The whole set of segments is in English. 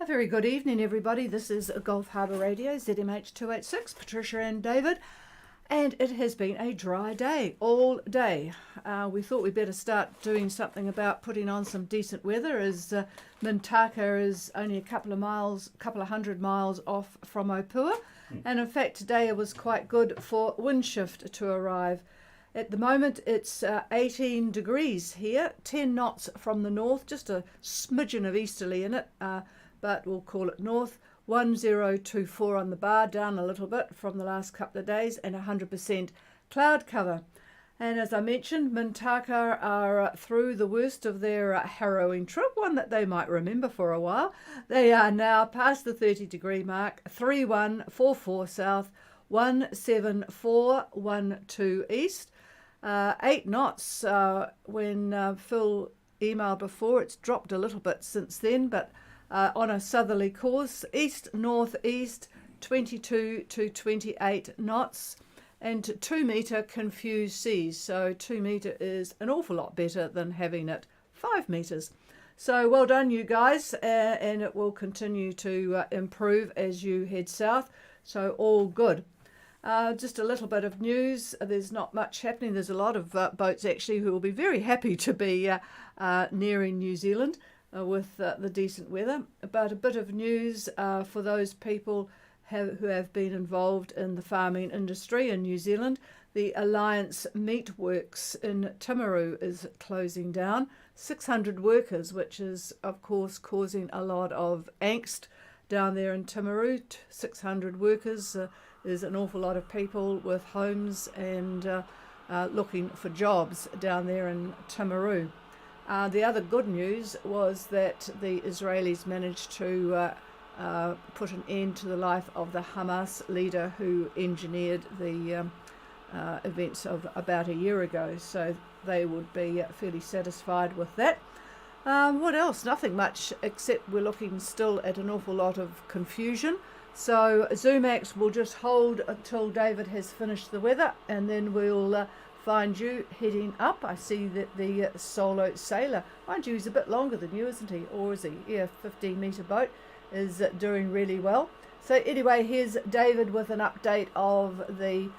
A very good evening, everybody. This is Gulf Harbour Radio, ZMH 286, Patricia and David, and it has been a dry day, all day. We thought we'd better start doing something about putting on some decent weather, as Mintaka is only a couple of hundred miles off from Opua, and in fact today it was quite good for wind shift to arrive. At the moment it's 18 degrees here, 10 knots from the north, just a smidgen of easterly in it, but we'll call it north. 1024 on the bar, down a little bit from the last couple of days, and 100% cloud cover. And as I mentioned, Mintaka are through the worst of their harrowing trip, one that they might remember for a while. They are now past the 30-degree mark, 3144 south, 17412 east, 8 knots when Phil emailed before. It's dropped a little bit since then, but on a southerly course, east-northeast, 22 to 28 knots, and 2 metre confused seas. So 2 metre is an awful lot better than having it 5 metres. So well done, you guys, and it will continue to improve as you head south. So all good. Just a little bit of news. There's not much happening. There's a lot of boats actually who will be very happy to be nearing New Zealand with the decent weather. But a bit of news for those people who have been involved in the farming industry in New Zealand. The Alliance Meat Works in Timaru is closing down. 600 workers, which is of course causing a lot of angst down there in Timaru. 600 workers is an awful lot of people with homes and looking for jobs down there in Timaru. The other good news was that the Israelis managed to put an end to the life of the Hamas leader who engineered the events of about a year ago. So they would be fairly satisfied with that. What else? Nothing much, except we're looking still at an awful lot of confusion. So Zumax will just hold until David has finished the weather, and then we'll find you heading up. I see that the Solo Sailor, mind you, he's a bit longer than you, isn't he? Or is he? Yeah, 15-metre boat is doing really well. So anyway, here's David with an update of the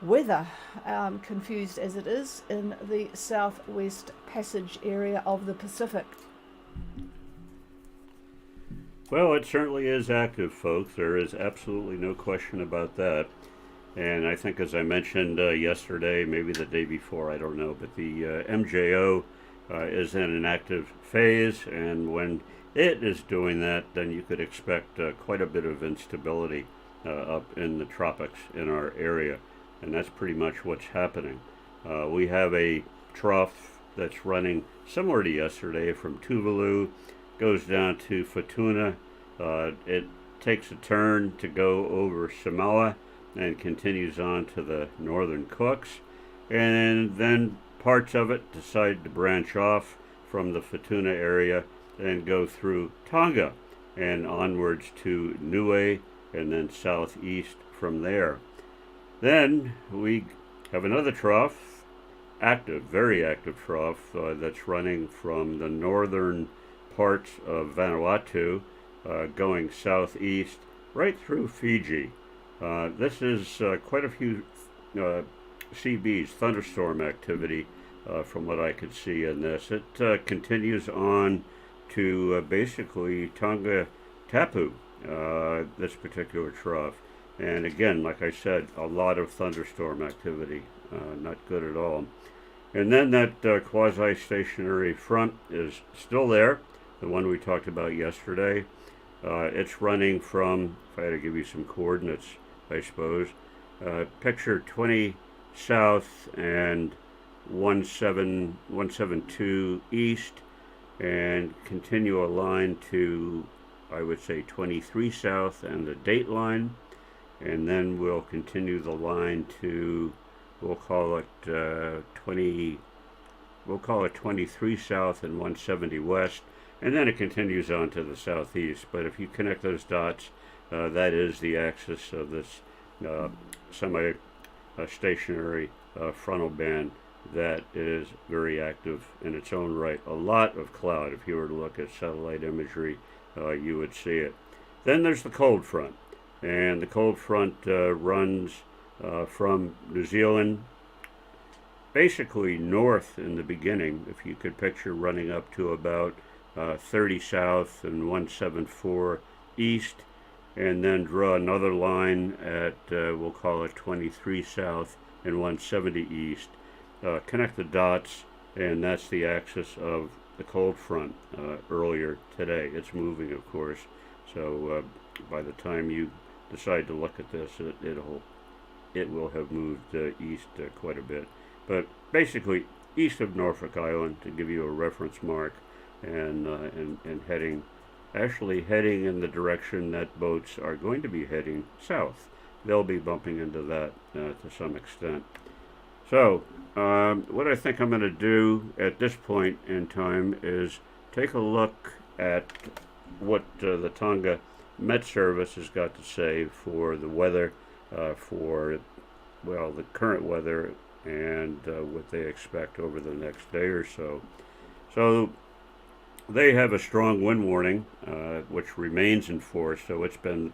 weather, confused as it is, in the Southwest Passage area of the Pacific. Well, it certainly is active, folks. There is absolutely no question about that. And I think, as I mentioned yesterday, maybe the day before, I don't know, but the MJO is in an active phase, and when it is doing that, then you could expect quite a bit of instability up in the tropics in our area, and that's pretty much what's happening. We have a trough that's running similar to yesterday from Tuvalu, goes down to Futuna. It takes a turn to go over Samoa and continues on to the northern Cooks, and then parts of it decide to branch off from the Futuna area and go through Tonga and onwards to Niue, and then southeast from there. Then we have another trough, active, very active trough, that's running from the northern parts of Vanuatu, going southeast right through Fiji. This is quite a few CBs, thunderstorm activity, from what I could see in this. It continues on to basically Tonga Tapu, this particular trough. And again, like I said, a lot of thunderstorm activity, not good at all. And then that quasi-stationary front is still there, the one we talked about yesterday. It's running from, if I had to give you some coordinates, I suppose, picture 20 south and 172 east, and continue a line to, I would say, 23 south and the date line, and then we'll continue the line to, we'll call it 23 south and 170 west, and then it continues on to the southeast. But if you connect those dots, that is the axis of this semi-stationary frontal band that is very active in its own right. A lot of cloud. If you were to look at satellite imagery, you would see it. Then there's the cold front, and the cold front runs from New Zealand basically north in the beginning, if you could picture running up to about 30 south and 174 east, and then draw another line at, we'll call it 23 south and 170 east. Connect the dots, and that's the axis of the cold front earlier today. It's moving, of course, so by the time you decide to look at this, it will have moved east quite a bit. But basically, east of Norfolk Island, to give you a reference mark, and heading in the direction that boats are going to be heading south. They'll be bumping into that to some extent. So, what I think I'm going to do at this point in time is take a look at what the Tonga Met Service has got to say for the weather, the current weather, and what they expect over the next day or so. So they have a strong wind warning, which remains in force. So it's been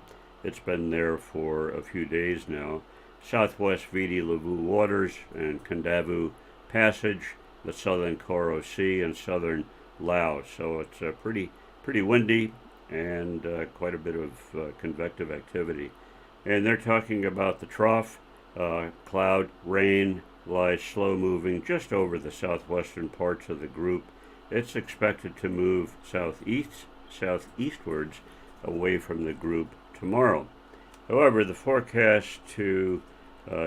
there for a few days now. Southwest Viti Levu waters and Kandavu Passage, the southern Koro Sea, and southern Laos. So it's pretty windy and quite a bit of convective activity. And they're talking about the trough. Cloud rain lies slow moving just over the southwestern parts of the group. It's expected to move southeastwards away from the group tomorrow. However, the forecast to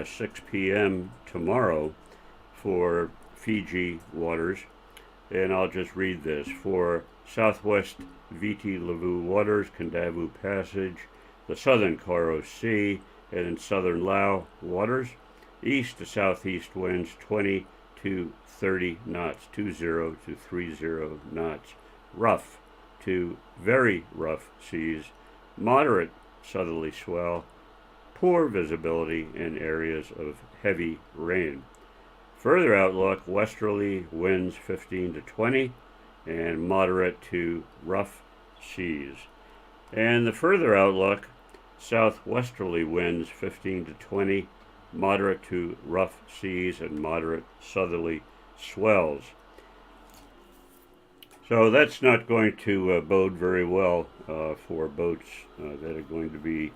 6 p.m. tomorrow for Fiji waters, and I'll just read this, for Southwest Viti Levu waters, Kandavu Passage, the southern Koro Sea, and in southern Laos waters, east to southeast winds 20 to 30 knots, 20 to 30 knots, rough to very rough seas, moderate southerly swell, poor visibility in areas of heavy rain. Further outlook, westerly winds 15 to 20 and moderate to rough seas. And the further outlook, southwesterly winds 15 to 20, moderate to rough seas, and moderate southerly swells. So that's not going to bode very well for boats that are going to be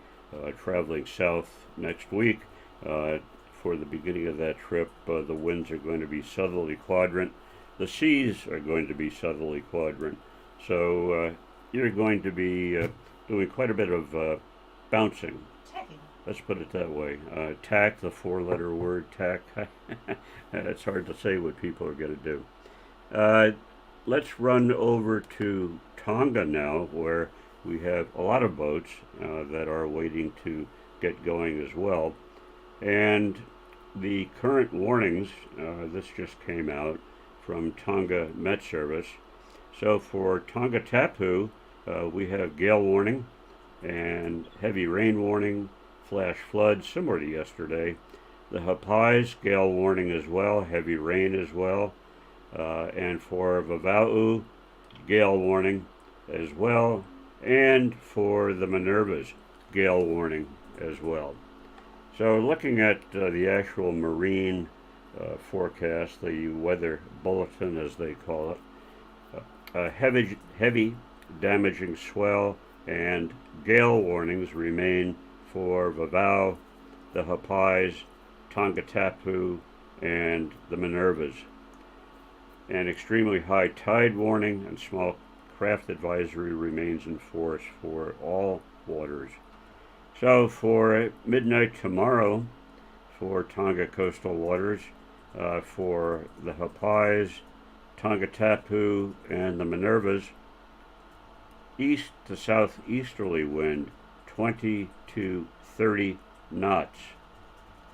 traveling south next week. For the beginning of that trip, the winds are going to be southerly quadrant. The seas are going to be southerly quadrant. So you're going to be doing quite a bit of bouncing. Tacking. Let's put it that way. Tack, the four-letter word, tack. It's hard to say what people are going to do. Let's run over to Tonga now, where we have a lot of boats that are waiting to get going as well. And the current warnings, this just came out from Tonga Met Service. So for Tonga Tapu, we have gale warning and heavy rain warning, flash flood, similar to yesterday. The Hapai's gale warning as well, heavy rain as well. And for Vava'u, gale warning as well. And for the Minervas, gale warning as well. So looking at the actual marine forecast, the weather bulletin as they call it, heavy damaging swell and gale warnings remain for Vava'u, the Hapai's, Tonga Tapu, and the Minervas. An extremely high tide warning and small craft advisory remains in force for all waters. So for midnight tomorrow, for Tonga coastal waters, for the Hapai's, Tonga Tapu, and the Minervas, east to southeasterly wind 20 to 30 knots,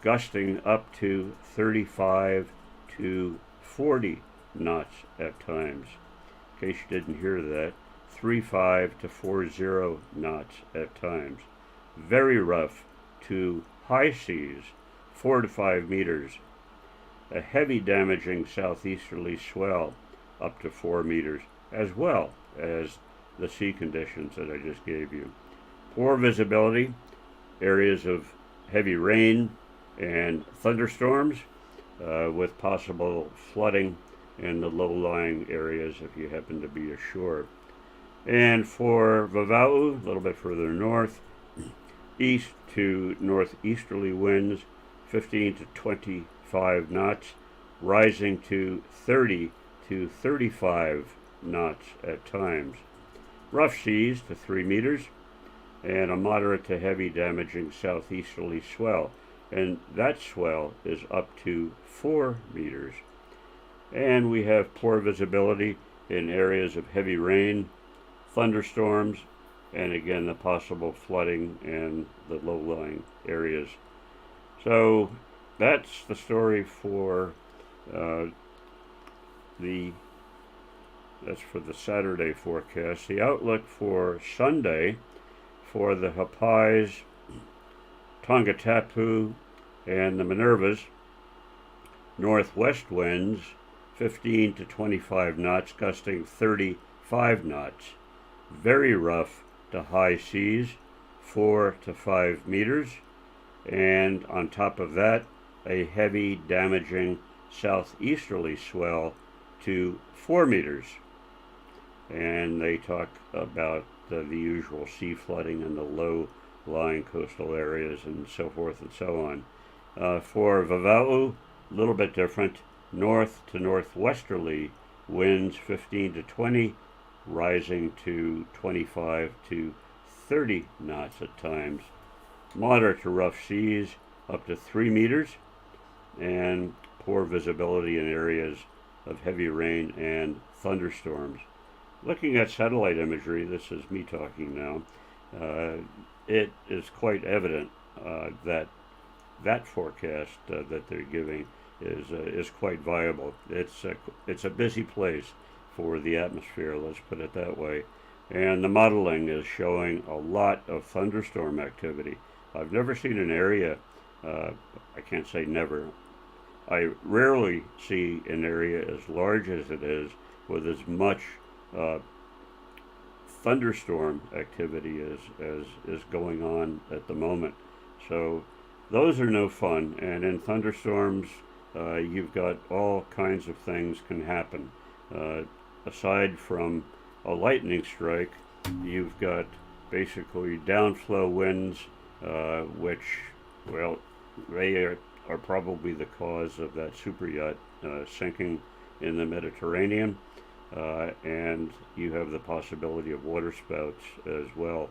gusting up to 35 to 40 knots at times. In case you didn't hear that, 35 to 40 knots at times. Very rough to high seas, 4 to 5 meters. A heavy damaging southeasterly swell up to 4 meters, as well as the sea conditions that I just gave you. Poor visibility, areas of heavy rain and thunderstorms with possible flooding in the low-lying areas if you happen to be ashore. And for Vava'u, a little bit further north, east to northeasterly winds, 15 to 25 knots, rising to 30 to 35 knots at times. Rough seas to 3 meters, and a moderate to heavy damaging southeasterly swell. And that swell is up to 4 meters. And we have poor visibility in areas of heavy rain, thunderstorms, and again the possible flooding in the low-lying areas. So that's the story for that's for the Saturday forecast. The outlook for Sunday for the Hapais, Tongatapu, and the Minervas, northwest winds 15 to 25 knots, gusting 35 knots. Very rough to high seas, 4 to 5 meters, and on top of that, a heavy, damaging southeasterly swell to 4 meters. And they talk about the usual sea flooding in the low-lying coastal areas and so forth and so on. For Vava'u, a little bit different. North to northwesterly winds 15 to 20, rising to 25 to 30 knots at times. Moderate to rough seas up to 3 meters, and poor visibility in areas of heavy rain and thunderstorms. Looking at satellite imagery, this is me talking now, it is quite evident that forecast that they're giving is quite viable. It's a busy place for the atmosphere, let's put it that way. And the modeling is showing a lot of thunderstorm activity. I've never seen an area, I can't say never, I rarely see an area as large as it is with as much thunderstorm activity as going on at the moment. So those are no fun, and in thunderstorms you've got all kinds of things can happen. Aside from a lightning strike, you've got basically downflow winds, which, well, they are probably the cause of that super yacht sinking in the Mediterranean. And you have the possibility of water spouts as well,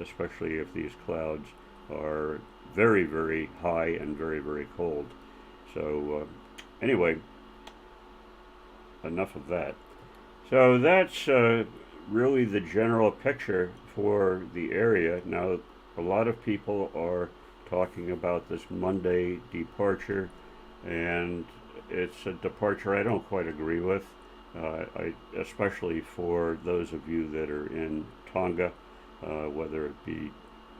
especially if these clouds are very, very high and very, very cold. So anyway, enough of that. So that's really the general picture for the area. Now, a lot of people are talking about this Monday departure, and it's a departure I don't quite agree with. Especially for those of you that are in Tonga, whether it be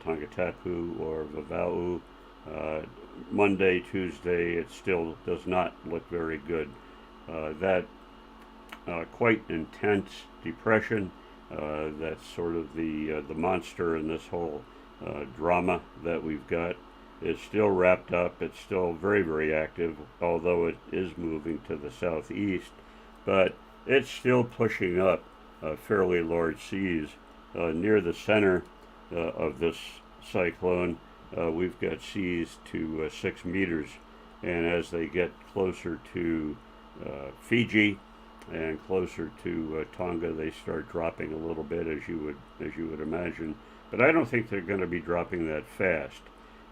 Tongatapu or Vava'u, Monday, Tuesday, it still does not look very good. That quite intense depression, that's sort of the monster in this whole drama that we've got, is still wrapped up. It's still very, very active, although it is moving to the southeast. But it's still pushing up fairly large seas. Near the center of this cyclone, we've got seas to 6 meters, and as they get closer to Fiji and closer to Tonga, they start dropping a little bit, as you would imagine. But I don't think they're going to be dropping that fast.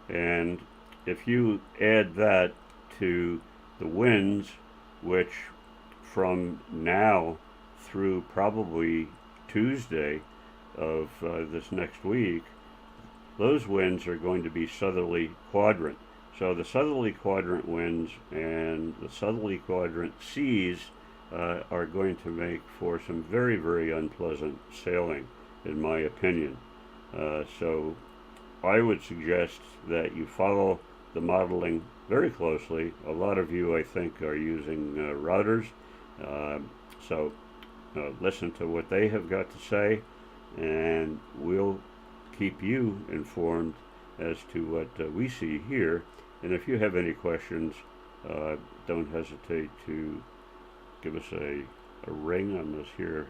And if you add that to the winds, which from now through probably Tuesday of this next week, those winds are going to be southerly quadrant. So the southerly quadrant winds and the southerly quadrant seas are going to make for some very, very unpleasant sailing, in my opinion. So I would suggest that you follow the modeling very closely. A lot of you, I think, are using routers. So listen to what they have got to say, and we'll keep you informed as to what we see here. And if you have any questions, don't hesitate to give us a ring on this here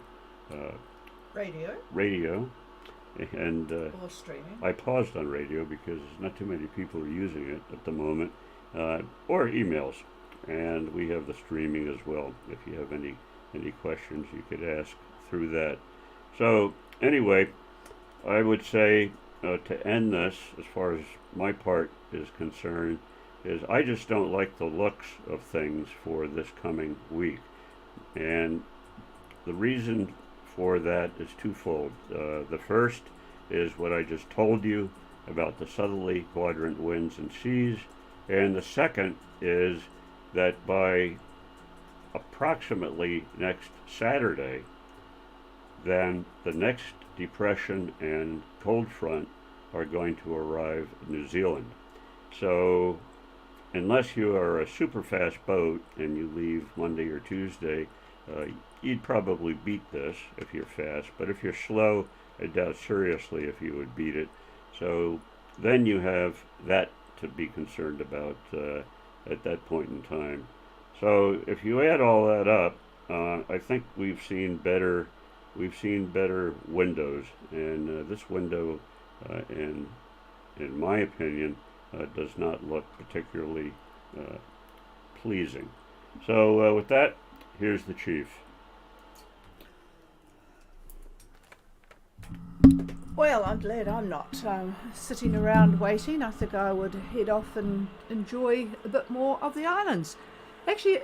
radio. And Or streaming. I paused on radio because not too many people are using it at the moment, or emails. And we have the streaming as well. If you have any questions, you could ask through that. So anyway, I would say to end this, as far as my part is concerned, is I just don't like the looks of things for this coming week. And the reason for that is twofold. The first is what I just told you about the southerly quadrant winds and seas. And the second is that by approximately next Saturday, then the next depression and cold front are going to arrive in New Zealand. So unless you are a super fast boat and you leave Monday or Tuesday, you'd probably beat this if you're fast. But if you're slow, I doubt seriously if you would beat it. So then you have that to be concerned about at that point in time. So if you add all that up, I think we've seen better windows, and this window, in my opinion, does not look particularly pleasing. So with that, here's the chief. Well, I'm glad I'm not sitting around waiting. I think I would head off and enjoy a bit more of the islands. Actually,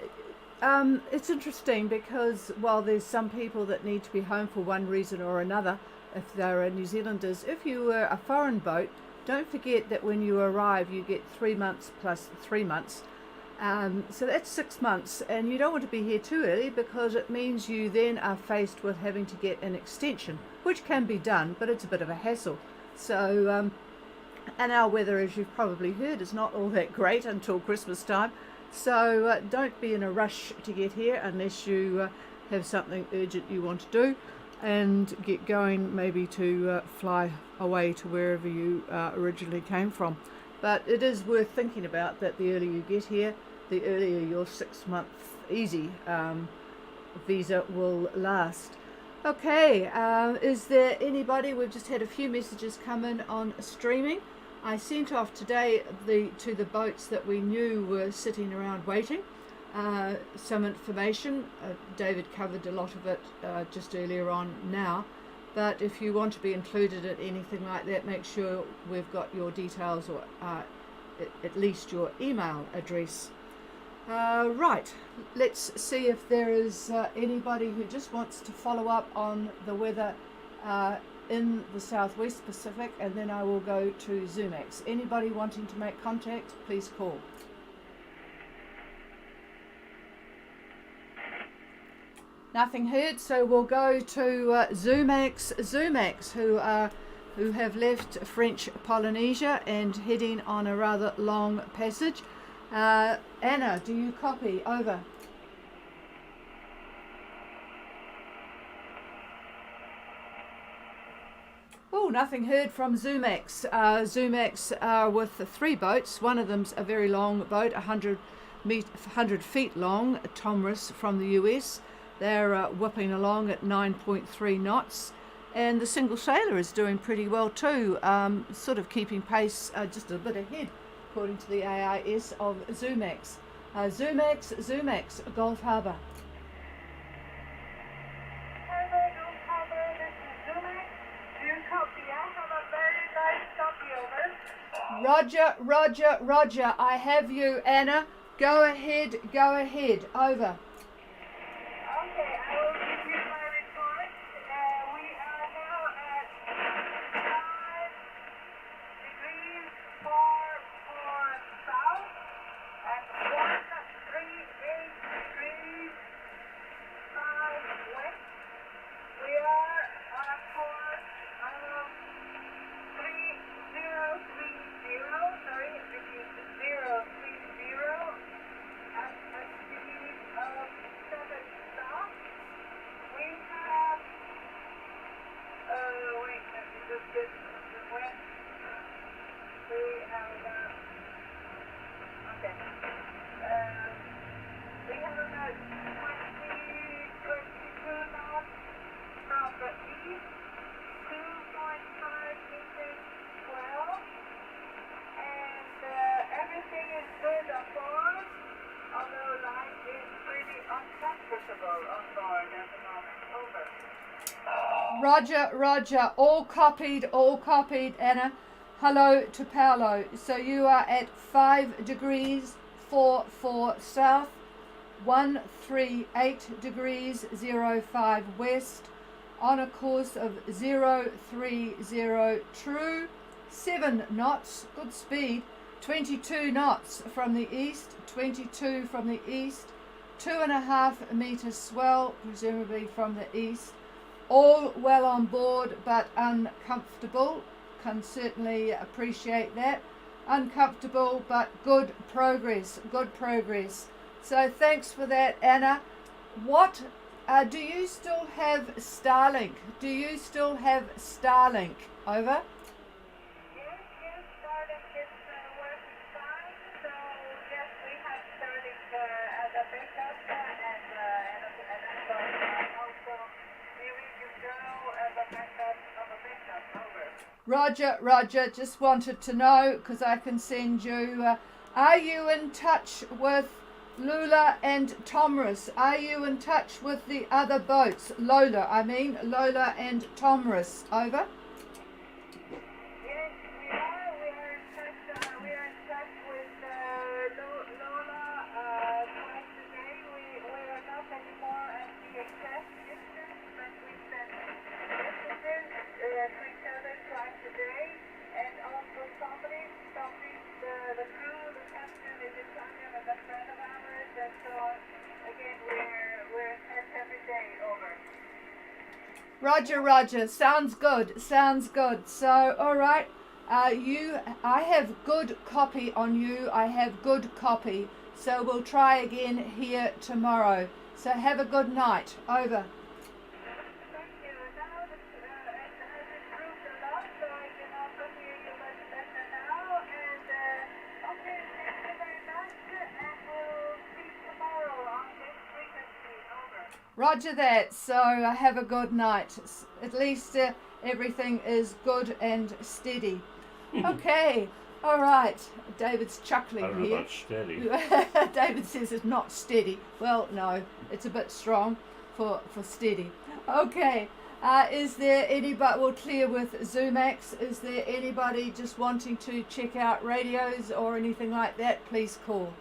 it's interesting because while there's some people that need to be home for one reason or another, if they're New Zealanders, if you were a foreign boat, don't forget that when you arrive you get 3 months plus 3 months. So that's 6 months, and you don't want to be here too early because it means you then are faced with having to get an extension, which can be done, but it's a bit of a hassle. So, and our weather, as you've probably heard, is not all that great until Christmas time. So don't be in a rush to get here unless you have something urgent you want to do, and get going maybe to fly away to wherever you originally came from. But it is worth thinking about that the earlier you get here, the earlier your 6 month easy visa will last. Okay, is there anybody? We've just had a few messages come in on streaming. I sent off today to the boats that we knew were sitting around waiting some information. David covered a lot of it just earlier on now. But if you want to be included at anything like that, make sure we've got your details, or at least your email address. Right, let's see if there is anybody who just wants to follow up on the weather in the Southwest Pacific, and then I will go to Zoomax. Anybody wanting to make contact, please call. Nothing heard, so we'll go to Zoomax, who have left French Polynesia and heading on a rather long passage. Anna, do you copy? Over. Oh, nothing heard from Zoomax. Zoomax are with 3 boats. One of them's a very long boat, 100 feet long, Tomris from the US. They're whipping along at 9.3 knots, and the single sailor is doing pretty well too, sort of keeping pace just a bit ahead, according to the AIS of Zoomax. Zoomax, Gulf Harbour. Harbour, Gulf Harbour, this is Zoomax. Do you copy? I have a very nice copy, over. Roger, I have you, Anna. Go ahead, over. Okay, I will give you my report. We are now at 5 degrees 4 south and 138 degrees 5 west. We are on a course of 3030, sorry, this is 030 at a speed of Okay. We have about 22 knots from the east, 2.5 meters swell, and everything is good on board, although life is pretty uncomfortable on board at the moment. Over. Roger, Roger. All copied, Anna. Hello to Paolo. So you are at 5 degrees 44 south, 138 degrees 05 west, on a course of 030 true, 7 knots, good speed, 22 knots from the east, 22 from the east, 2.5 meters swell, presumably from the east. All well on board but uncomfortable. Can certainly appreciate that. Uncomfortable but good progress. So thanks for that, Anna. What do you still have Starlink? Over. Yes, Starlink is working fine. So yes, we have Starlink as a backup, and also Miri as a backup of a backup. Over. Roger. Just wanted to know because I can send you. Are you in touch with Lula and Tomris? Are you in touch with the other boats? Lola and Tomris. Over. Yes, we are. We are in touch with Lola twice a day. We are not anymore at the exact distance, but we send messages to each other twice a day. And also Tomris, the crew, the captain is Italian and a friend of ours, and so on. Again, we're in touch every day. Over. Roger. Sounds good. So, all right. I have good copy on you. So we'll try again here tomorrow. So have a good night. Over. Thank you. Now it has improved a lot, so I can also hear you much better now. And okay, thank you very much, and we'll see you tomorrow on this frequency. Over. Roger that. So have a good night. At least everything is good and steady. Okay. All right. David's chuckling I don't know here. about steady. David says it's not steady. Well, no, it's a bit strong for steady. Okay. Is there anybody, we'll clear with Zoomax. Is there anybody just wanting to check out radios or anything like that? Please call.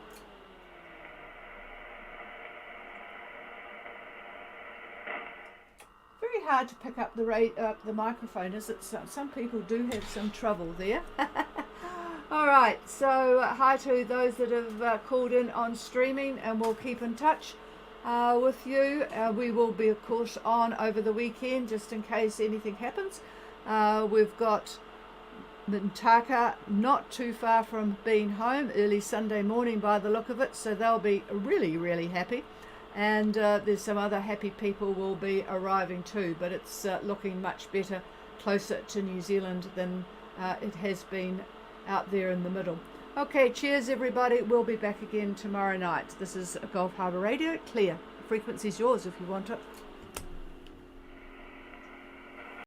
Very hard to pick up the microphone, is it? Some people do have some trouble there. All right, so hi to those that have called in on streaming, and we'll keep in touch with you. We will be, of course, on over the weekend just in case anything happens. We've got Mintaka not too far from being home early Sunday morning by the look of it, so they'll be really happy. And there's some other happy people will be arriving too, but it's looking much better closer to New Zealand than it has been out there in the middle. Okay, cheers everybody. We'll be back again tomorrow night. This is Gulf Harbour Radio. Clear. The frequency's yours if you want it.